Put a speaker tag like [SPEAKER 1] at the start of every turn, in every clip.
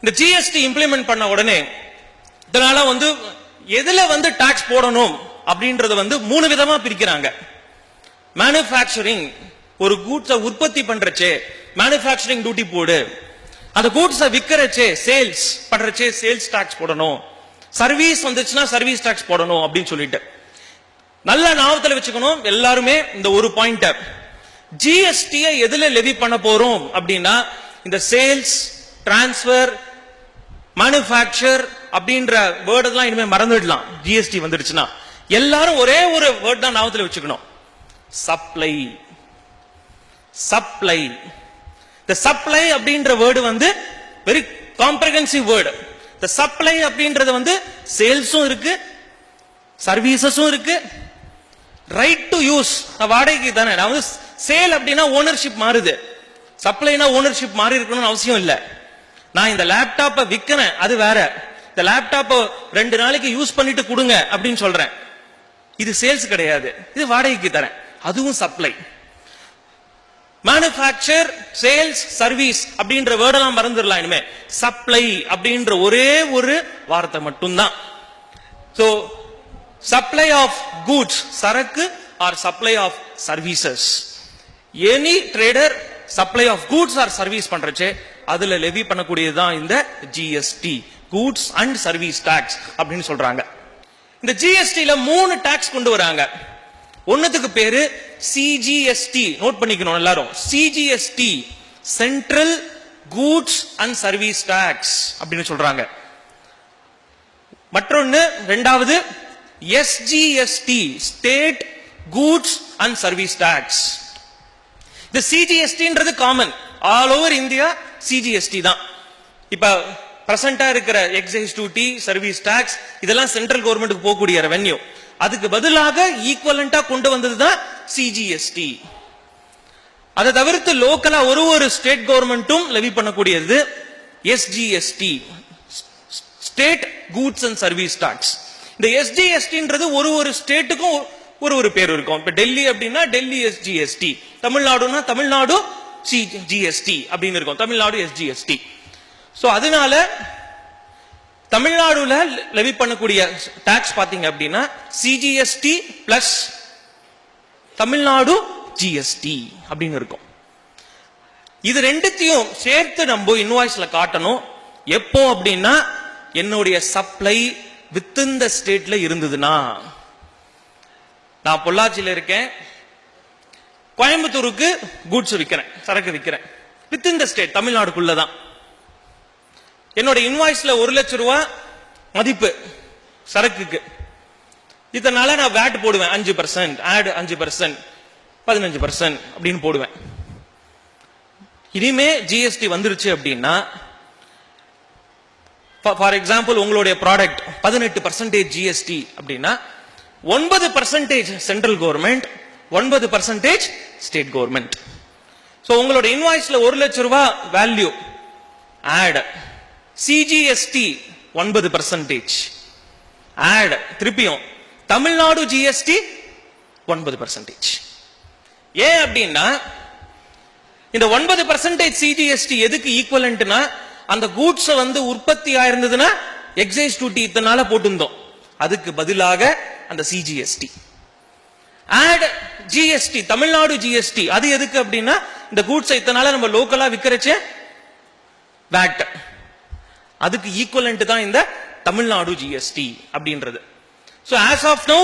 [SPEAKER 1] இந்த GST implement பண்ண உடனே இதனால எதுல டாக்ஸ் போடணும் அப்படின்றத 3 விதமா பிரிக்கிறாங்க. மேனுஃபேக்சரிங், ஒரு கூட்ஸை உற்பத்தி பண்றச்சே மேனுஃபேக்சரிங் டியூட்டி போடு, அந்த கூட்ஸை விற்கிறச்சே சேல்ஸ் பண்றச்சே சேல்ஸ் டாக்ஸ் போடணும், சர்வீஸ் வந்துச்சுன்னா சர்வீஸ் டாக்ஸ் போடணும் அப்படின்னு சொல்லிட்டு நல்ல ஞாபகத்துல வச்சுக்கணும் எல்லாருமே. இந்த ஒரு பாயிண்ட், ஜிஎஸ்டியை எதுல லெவி பண்ண போறோம் அப்படின்னா இந்த சேல்ஸ், டிரான்ஸ்பர், மேனுஃபேக்சர் அப்படின்ற வேர்ட் எல்லாம் இனிமே மறந்துடலாம். ஜிஎஸ்டி வந்துடுச்சுன்னா எல்லாரும் ஒரே ஒரு வேர்ட் தான் ஞாபகத்துல வச்சுக்கணும், சப்ளை. சப்ளை, இந்த சப்ளை அப்படின்ற வேர்டு வெரி காம்ப்ரஹென்சிவ் வேர்டு. இந்த சப்ளை அப்படின்றது சேல்ஸும் இருக்கு, சர்வீசஸும் இருக்கு, ரைட் டு யூஸ். வாடகைக்கு தானே. நான் சேல் அப்படின்னா ஓனர்ஷிப் மாறுது, சப்ளைனா ஓனர்ஷிப் மாறி இருக்கணும்னு அவசியம் இல்லை. நான் இந்த லேப்டாப்பை விற்கிறேன், அது வேற. இந்த லேப்டாப்பை 2 நாளைக்கு யூஸ் பண்ணிட்டு கொடுங்க அப்படின்னு சொல்றேன், இது சேல்ஸ் கிடையாது, இது வாடகைக்கு தரேன், அதுவும் சப்ளை. மேனுஃபேக்சர், சேல்ஸ், சர்வீஸ் அப்படின்ற வேர்டெல்லாம் மறந்துடலாம் இனிமே. சப்ளை அப்படின்ற ஒரே ஒரு வார்த்தை மட்டும்தான். சோ சப்ளை ஆஃப் கூட்ஸ், சரக்கு, or supply of services. Any trader supply of goods or service பண்றச்சே அதுல லெவி பண்ணக்கூடியதுதான் இந்த GST, goods and service tax அப்படின்னு சொல்றாங்க. இந்த ஜிஎஸ்டில 3 டாக்ஸ் கொண்டு வராங்க. ஒன்னுக்கு பேரு சிஜிஎஸ்டி, நோட் பண்ணிக்கணும் எல்லாரும். CGST, central goods and service tax அப்படின்னு சொல்றாங்க. மற்றொன்னு ரெண்டாவது SGST, state goods and service tax. இந்த சிஜிஎஸ்டின்றது common all over India, CGST தான். இப்ப பிரசன்டா இருக்கிற எக்ஸைஸ் டியூட்டி, சர்வீஸ் டாக்ஸ் இதெல்லாம் சென்ட்ரல் கவர்மெண்ட்டுக்கு போகக்கூடிய ரெவென்யூ. அதுக்கு பதிலாக ஈக்குவலண்டா கொண்டு வந்ததுதான் சிஜிஎஸ்டி. அதை தவிர்த்து லோக்கலா ஒரு ஸ்டேட் கவர்மெண்ட்டும் லெவி பண்ணக்கூடியது SGST, state goods and service tax. இந்த எஸ்ஜிஎஸ்டின்றது ஒரு ஸ்டேட்டுக்கும் ஒரு பேர் இருக்கும். இப்ப டெல்லி அப்படின்னா டெல்லி எஸ்ஜிஎஸ்டி, தமிழ்நாடுனா தமிழ்நாடு ஜிஎஸ்டி அப்படின்னு இருக்கும், தமிழ்நாடு எஸ்ஜிஎஸ்டி. சோ அதனால தமிழ்நாடுல லெவி பண்ணக்கூடிய டாக்ஸ் பாத்தீங்க அப்படின்னா சிஜிஎஸ்டி பிளஸ் தமிழ்நாடு ஜிஎஸ்டி அப்படின்னு இருக்கும். இது ரெண்டுத்தையும் சேர்த்து நம்ம இன்வாய்ஸ்ல காட்டணும். எப்போ அப்படின்னா என்னுடைய சப்ளை வித்தின் த ஸ்டேட்ல இருந்ததுன்னா. நான் பொள்ளாச்சியில இருக்கேன், கோயம்புத்தூருக்கு கூட்ஸ் விற்கிறேன், சரக்கு விற்கிறேன், வித்தின் த ஸ்டேட், தமிழ்நாடுக்குள்ளதான். என்னோட இன்வாய்ஸ்ல 1 லட்சம் ரூபாய் மதிப்பு சரக்குக்கு. இதனால நான் வேட் போடுவேன் 5%, ஆட் 5%, 15% அப்படின்னு போடுவேன். இனிமே ஜிஎஸ்டி வந்துருச்சு அப்படின்னா, ஃபார் எக்ஸாம்பிள் உங்களுடைய ப்ராடக்ட் 18% ஜிஎஸ்டி அப்படின்னா 9% central government, 9% state government. So உங்களோட இன்வாய்ஸ்ல 1 லட்சம் ரூபாய் வேல்யூ, ஆட் சிஜிஎஸ்டி 9%, ஆட் திருப்பியும் தமிழ்நாடு ஜிஎஸ்டி 9%. ஏன் அப்படின்னா இந்த 9% சிஜிஎஸ்டி எதுக்கு ஈக்குவலன்ட்னா, அந்த கூட்ஸ் உற்பத்தி ஆயிருந்ததுன்னா எக்ஸைஸ் டியூட்டி இத்தனால போட்டிருந்தோம், அதுக்கு பதிலாக அந்த CGST. Add GST, Tamil Nadu GST, அது எதுக்கு அப்படின்னா இந்த கூட்ஸ் இத்தனால நம்ம லோக்கலா விக்கிறச்சே வேட், அதுக்கு ஈக்குவலன்ட் தான் இந்த தமிழ்நாடு ஜிஎஸ்டி அப்படின்றது. சோ ஆஸ் ஆஃப் நவ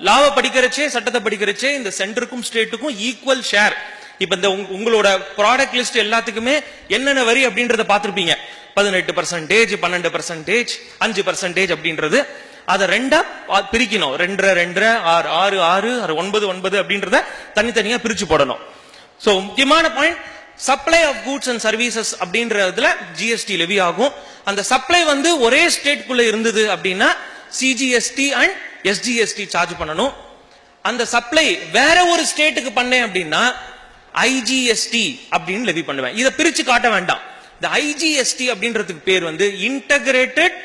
[SPEAKER 1] லாவை படிக்கிறச்சே, சட்டத்தை படிக்கிறச்சே இந்த சென்டருக்கும் ஸ்டேட்டுக்கும் ஈக்குவல் ஷேர். இப்ப இந்த உங்களோட ப்ராடக்ட் லிஸ்ட் எல்லாத்துக்குமே என்னென்ன வரி அப்படின்றத பார்த்திருப்பீங்க. 18%, 12%, 5% அப்படின்றது. அதை 2 பிரிக்கணும், 2, 2, 6, 6, 6, 9 அப்படின்றத தனித்தனியா பிரிச்சு போடணும். சோ முக்கியமான point, supply of goods and services அப்படின்றதுல ஜிஎஸ்டி லெவி ஆகும். அந்த சப்ளை ஒரே ஸ்டேட்குள்ள இருந்தது அப்படின்னா சிஜிஎஸ்டி அண்ட் எஸ்ஜிஎஸ்டி சார்ஜ் பண்ணணும். அந்த சப்ளை வேற ஒரு ஸ்டேட்டுக்கு பண்ணேன் அப்படின்னா ஐஜிஎஸ்டி அப்படின்னு லெவி பண்ணுவேன். இதை பிரிச்சு காட்ட வேண்டாம். இந்த ஐஜிஎஸ்டி அப்படின்றதுக்கு பேர் integrated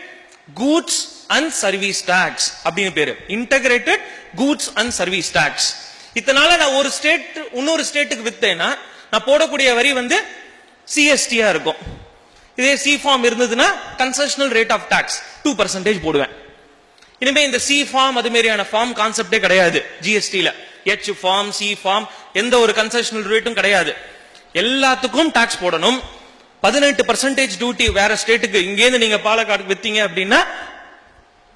[SPEAKER 1] goods and service tax அப்படின்னு பேரு. Integrated goods and service tax. இதனால நான் ஒரு ஸ்டேட் இன்னொரு ஸ்டேட்டுக்கு வித்தேன்னா நான் போடக்கூடிய வரி சிஎஸ்டியா இருக்கும். இதே சி ஃபார்ம் இருந்ததுன்னா கன்செஷனல் ரேட் ஆஃப் டாக்ஸ் 2% போடுவேன். இனிமே இந்த சி ஃபார்ம் அது மாதிரியான ஃபார்ம் கான்செப்டே கிடையாது ஜிஎஸ்டில. எச் ஃபார்ம், சி ஃபார்ம், எந்த ஒரு கன்செஷனல் ரேட்டும் கிடையாது. எல்லாத்துக்கும் டாக்ஸ் போடணும். 18% டியூட்டி வேற ஸ்டேட்டுக்கு, இங்கேருந்து நீங்க பாலக்காடு வித்தீங்க அப்படின்னா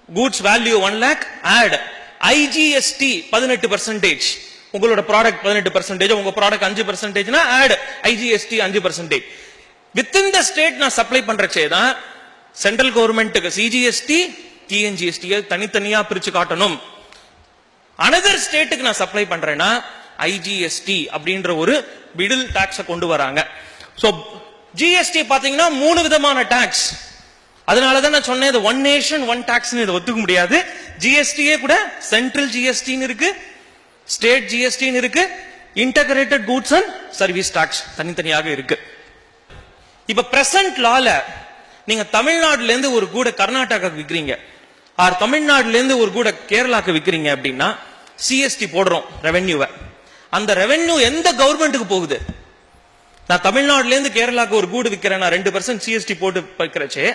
[SPEAKER 1] goods value 1 lakh add IGST 18%, உங்களோட ப்ராடக்ட் 18%, உங்க product 5%, add IGST 5%. Within the state நான் சப்ளை பண்றச்சே தான் சென்ட்ரல் கவர்மெண்ட்டுக்கு சிஜிஎஸ்டி டிஎன்ஜிஎஸ்டி தனித்தனியா பிரிச்சு காட்டணும். அனதர் ஸ்டேட்டுக்கு நான் சப்ளை பண்றேன்னா ஐஜிஎஸ்டி அப்படின்ற ஒரு மிடில் டாக்ஸை கொண்டு வராங்க. சோ ஜிஎஸ்டி பாத்தீங்கன்னா 3 விதமான டாக்ஸ். அதனாலதான் நான் சொன்னேன் ஒன் நேஷன் ஒன் டாக்ஸ் இதை ஒத்துக்க முடியாது. ஜிஎஸ்டியே கூட சென்ட்ரல் ஜிஎஸ்டி இருக்கு, ஸ்டேட் ஜிஎஸ்டி இருக்கு, integrated goods and service tax தனித்தனியாக இருக்கு. இப்ப பிரசன்ட் லால நீங்க தமிழ்நாடுல இருந்து ஒரு கூட கர்நாடகாக்கு விக்கிறீங்க, ஆர் தமிழ்நாடுல இருந்து ஒரு கூட கேரளாக்கு விக்கிறீங்க அப்படின்னா சிஎஸ்டி போடுறோம் ரெவென்யூவை. அந்த ரெவென்யூ எந்த கவர்மெண்ட்டுக்கு போகுது? நான் தமிழ்நாடுல இருந்து கேரளாக்கு ஒரு கூடு விக்கிறேன், நான் 2% சிஎஸ்டி போட்டு வைக்கிறச்சே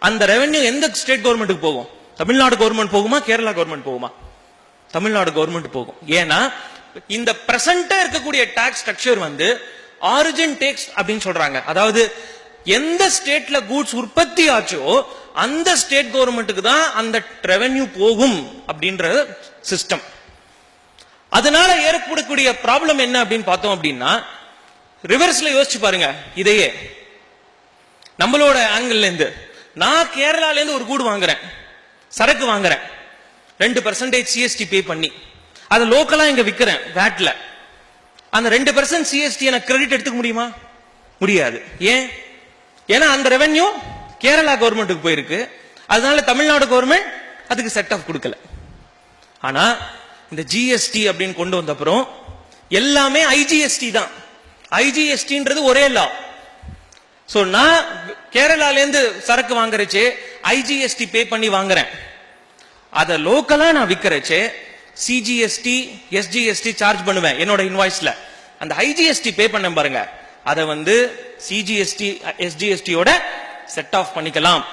[SPEAKER 1] அந்த ரெவென்யூ எந்த ஸ்டேட் கவர்மெண்ட்டுக்கு போகும்? தமிழ்நாடு கவர்மெண்ட் போகுமா, கேரளா கவர்மெண்ட் போகுமா? தமிழ்நாடு கவர்மெண்ட் போகும். ஏன்னா இந்த பிரசன்டா இருக்கக்கூடிய டாக்ஸ் ஸ்ட்ரக்சர் வந்து ஆரிஜின் டேக்ஸ் அப்படின்னு சொல்றாங்க. அதாவது எந்த ஸ்டேட்ல கூட்ஸ் உற்பத்தி ஆச்சோ அந்த ஸ்டேட் கவர்மெண்ட்டுக்கு தான் அந்த ரெவென்யூ போகும் அப்படின்ற சிஸ்டம். அதனால ஏற்படக்கூடிய ப்ராப்ளம் என்ன அப்படின்னு பார்த்தோம் அப்படின்னா, ரிவர்ஸ்ல யோசிச்சு பாருங்க. இதையே நம்மளோட ஆங்கிள் இருந்து நான் கேரளால இருந்து ஒரு கூடு வாங்குறேன், சரக்கு வாங்குறேன், 2% சிஎஸ்டி பே பண்ணி அதை லோக்கலா இங்க விக்கிறேன் வேட்ல. அந்த 2% சிஎஸ்டி எனக்கு கிரெடிட் எடுத்துக்க முடியுமா? முடியாது. ஏன்? ஏன்னா அந்த ரெவென்யூ கேரளா கவர்மெண்ட்டுக்கு போயிருக்கு. அதனால தமிழ்நாடு கவர்மெண்ட் அதுக்கு செட் ஆஃப் கொடுக்கல. ஆனா இந்த ஜிஎஸ்டி அப்படின்னு கொண்டு வந்த அப்புறம் எல்லாமே ஐஜிஎஸ்டி தான். ஐஜிஎஸ்டின்றது ஒரே லா. சோ நான் கேரளால இருந்து சரக்கு வாங்குறச்சே ஐஜிஎஸ்டி பே பண்ணி வாங்குறேன். அத லோக்கலா நான் விக்கிறச்சே சிஜிஎஸ்டி எஸ்ஜிஎஸ்டி சார்ஜ் பண்ணுவேன் என்னோட இன்வாய்ஸ்ல. அந்த ஐஜிஎஸ்டி பே பண்ண பாருங்க, அதை வந்து சிஜிஎஸ்டி எஸ்ஜிஎஸ்டியோட செட் ஆஃப் பண்ணிக்கலாம்.